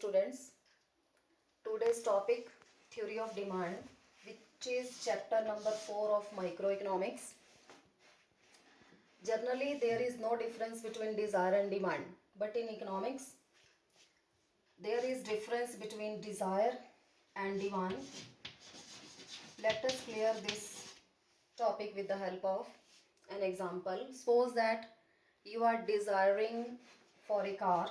students. Today's topic theory of demand, which is chapter number 4 of microeconomics. Generally, there is no difference between desire and demand, but in economics, there is difference between desire and demand. Let us clear this topic with the help of an example. Suppose that you are desiring for a car.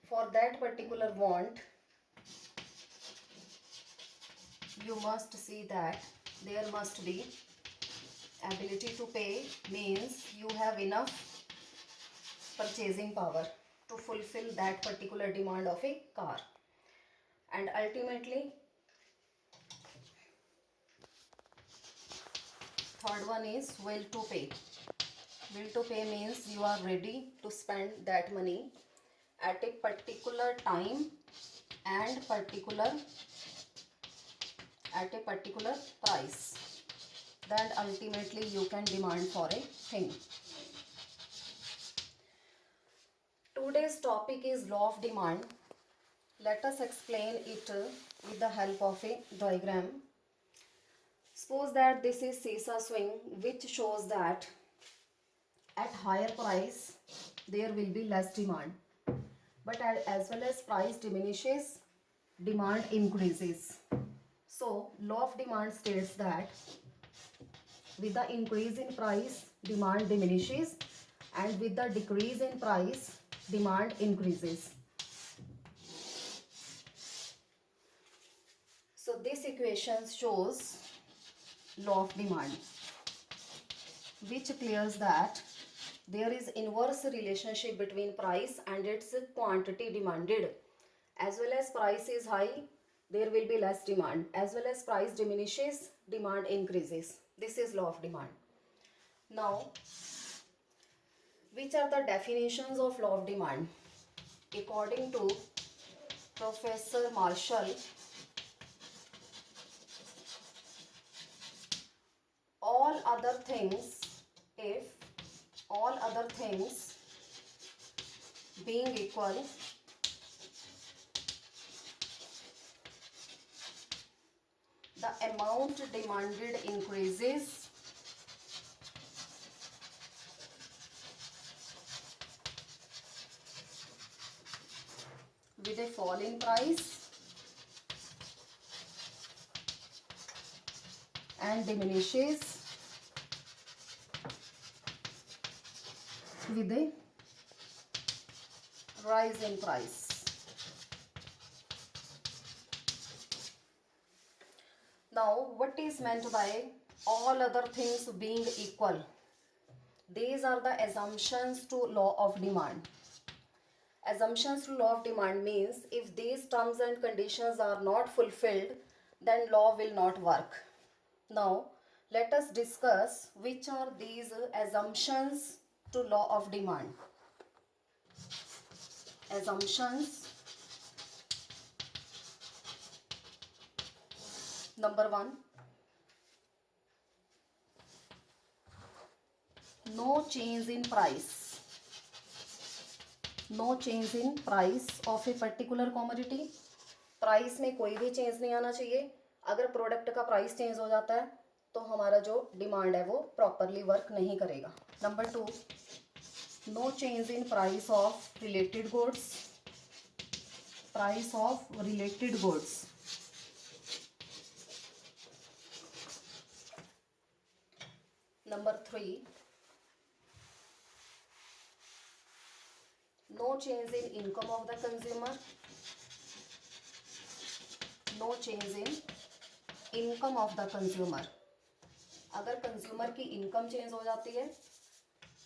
For that particular want, you must see that there must be ability to pay, means you have enough purchasing power to fulfill that particular demand of a car. And ultimately, third one is will to pay. Will to pay means you are ready to spend that money at a particular time and at a particular price. Then ultimately you can demand for a thing. Today's topic is law of demand. Let us explain it with the help of a diagram. Suppose that this is seesaw swing, which shows that at higher price there will be less demand, but as well as price diminishes, demand increases. So law of demand states that with the increase in price, demand diminishes, and with the decrease in price, demand increases. So this equation shows law of demand, which clears that there is inverse relationship between price and its quantity demanded. As well as price is high, there will be less demand. As well as price diminishes, demand increases. This is law of demand. Now, which are the definitions of law of demand? According to Professor Marshall, all other things, if all other things being equal, the amount demanded increases with a fall in price and diminishes with a rise in price. Now, what is meant by all other things being equal? These are the assumptions to law of demand. Assumptions to law of demand means if these terms and conditions are not fulfilled, then law will not work. Now, let us discuss which are these assumptions to law of demand. Assumptions. Number 1, no change in price. No change in price of a particular commodity. Price में कोई भी change नहीं आना चाहिए. अगर product का price change हो जाता है तो हमारा जो डिमांड है वो प्रॉपरली वर्क नहीं करेगा. Number 2, no change in price of related goods. Price of related goods. Number 3, no change in income of the consumer. No change in income of the consumer. अगर कंज्यूमर की income change हो जाती है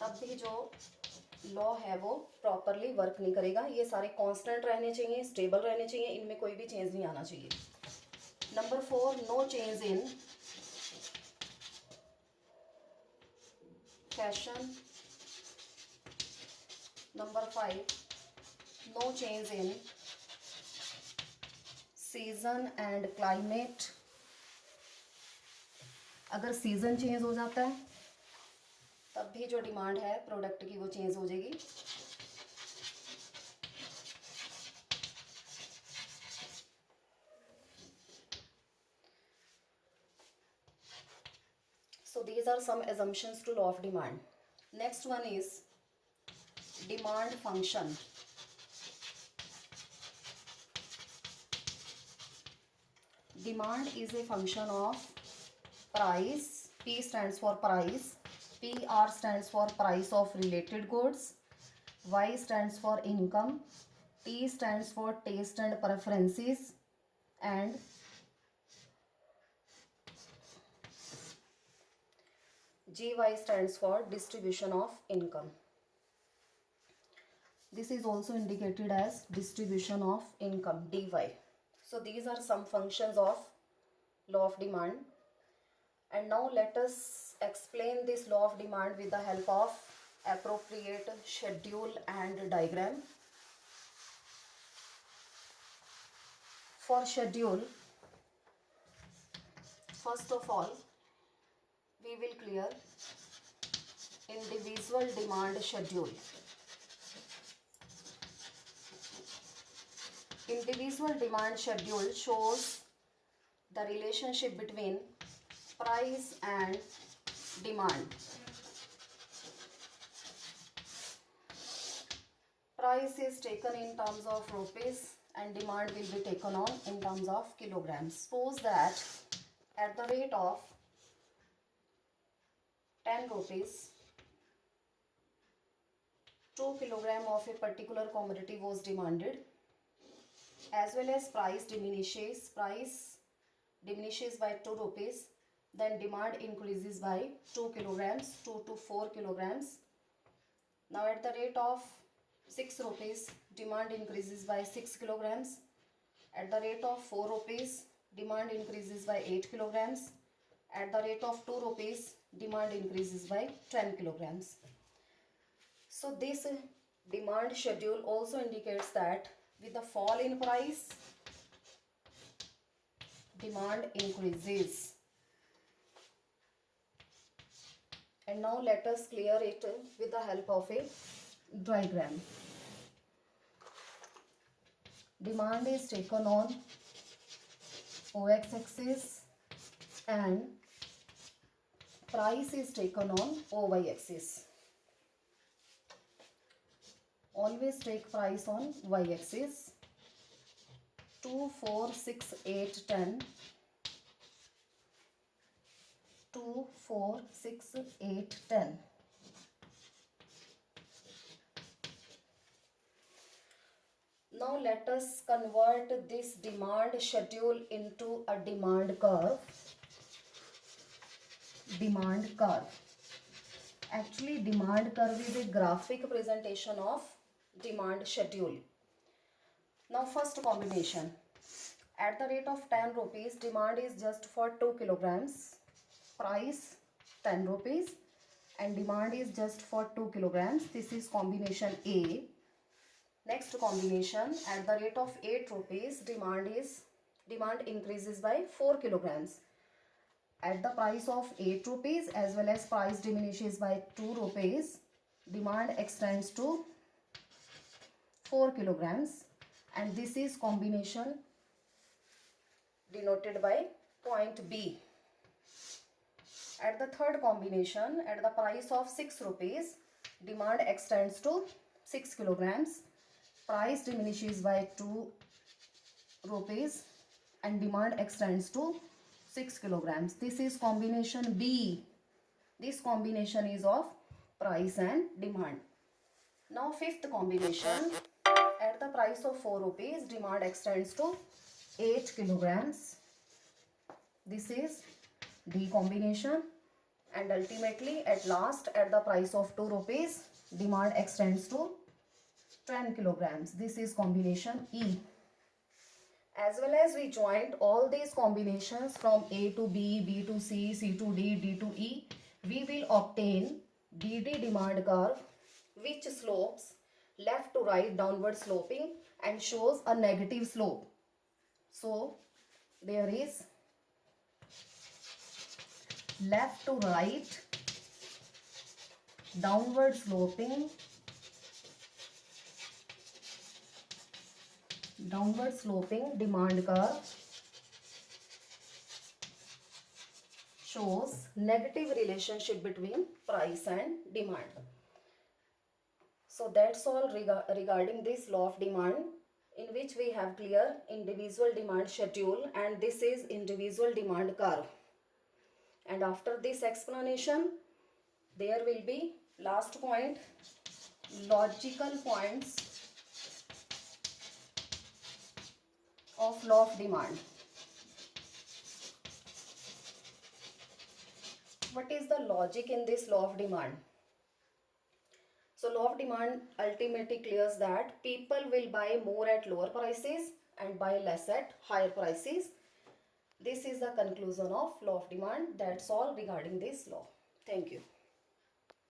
तब भी जो लॉ है वो प्रॉपरली वर्क नहीं करेगा. ये सारे कांस्टेंट रहने चाहिए, स्टेबल रहने चाहिए, इनमें कोई भी चेंज नहीं आना चाहिए. Number 4, no change in fashion. Number 5, no change in season and climate. अगर सीजन चेंज हो जाता है तब भी जो डिमांड है प्रोडक्ट की वो चेंज हो जाएगी. So these are some assumptions to law of demand. Next one is demand function. Demand is a function of price. P stands for price. PR stands for price of related goods. Y stands for income. T stands for taste and preferences. And GY stands for distribution of income. This is also indicated as distribution of income, DY. So these are some functions of law of demand. And now let us explain this law of demand with the help of appropriate schedule and diagram. For schedule, first of all, we will clear individual demand schedule. Individual demand schedule shows the relationship between price and demand. Price is taken in terms of rupees and demand will be taken on in terms of kilograms. Suppose that at the rate of 10 rupees, 2 kilogram of a particular commodity was demanded, as well as price diminishes by 2 rupees, then demand increases by 2 kilograms, 2 to 4 kilograms. Now at the rate of 6 rupees, demand increases by 6 kilograms. At the rate of 4 rupees, demand increases by 8 kilograms. At the rate of 2 rupees, demand increases by 10 kilograms. So this demand schedule also indicates that with the fall in price, demand increases. And now let us clear it with the help of a diagram. Demand is taken on OX axis and price is taken on OY axis. Always take price on Y axis. 2, 4, 6, 8, 10. 2, 4, 6, 8, 10. Now let us convert this demand schedule into a demand curve. Demand curve. Actually, demand curve is a graphic presentation of demand schedule. Now first combination. At the rate of 10 rupees, demand is just for 2 kilograms. Price 10 rupees and demand is just for 2 kilograms. This is combination A. Next combination, at the rate of 8 rupees, demand increases by 4 kilograms. At the price of 8 rupees as well as price diminishes by 2 rupees, demand extends to 4 kilograms, and this is combination denoted by point B. At the third combination, at the price of 6 rupees, demand extends to 6 kilograms, price diminishes by 2 rupees and demand extends to 6 kilograms. This is combination B. This combination is of price and demand. Now fifth combination, at the price of 4 rupees, demand extends to 8 kilograms. This is D combination, and ultimately at last at the price of 2 rupees, demand extends to 10 kilograms. This is combination E. As well as we joined all these combinations from A to B, B to C, C to D, D to E, we will obtain DD demand curve which slopes left to right downward sloping and shows a negative slope. So there is left to right downward sloping demand curve shows negative relationship between price and demand. So that's all regarding this law of demand, in which we have clear individual demand schedule, and this is individual demand curve. And after this explanation, there will be last point, logical points of law of demand. What is the logic in this law of demand? So law of demand ultimately clears that people will buy more at lower prices and buy less at higher prices. This is the conclusion of law of demand. That's all regarding this law. Thank you.